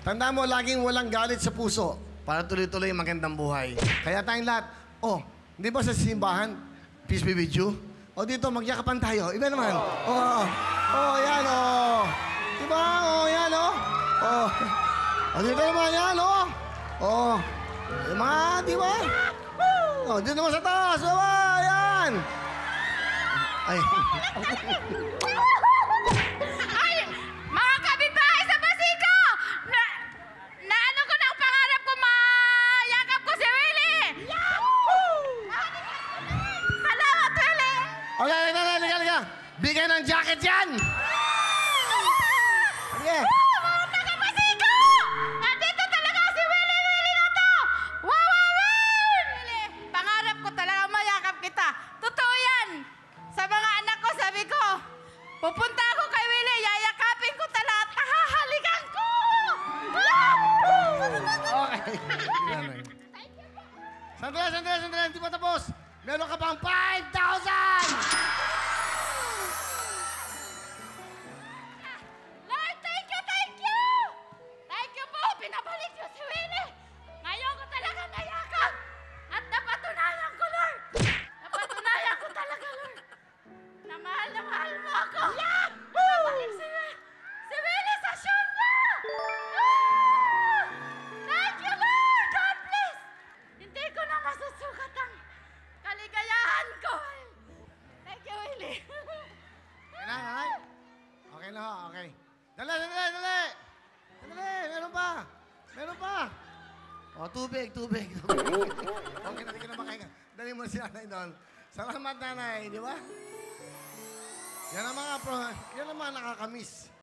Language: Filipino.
Tandaan mo, laging walang galit sa puso para tuloy-tuloy ang magandang buhay. Kaya tayong lahat, di ba sa simbahan, peace be with you? Dito, magyakapan tayo. Iba naman. Yan, Di ba? Yan, dito naman, yan, di ba? Dito naman sa taas, yan. Ay. Ay! Mga kapitbahay sa Basico! Naano ko na ang pangarap ko, mayakap ko si Willie! Salamat, Willie! Liga. Bigay ng jacket yan! Sige. Mga taga-Basico! Nandito talaga si Willie na to! Willie! Pangarap ko talaga mayakap kita. Totoo yan! Sa mga anak ko, sabi ko, pupunta ako kay Willie, yayakapin ko talaga at hahalikan ko! Okay. Sandali. Hindi pa tapos. Meron ka pang 5,000! Lord, thank you! Thank you po! Pinabalik niyo si Willie! Ngayon ko talaga nayakap! At napatunayan ko, Lord! Napatunayan ko talaga, Lord! Na mahal mo ako! Pinabalik si Willie sa siyong niya! Thank you, Lord! God bless! Hindi ko na masusukat ang kaligayahan ko! Thank you, Willie! Nanay? Okay na ho, okay. Dali! Meron pa! Tubig. Okay na, di ka na makahinga. Dali mo si nanay doon. Salamat, nanay, di ba? Yan ang mga nakakamiss.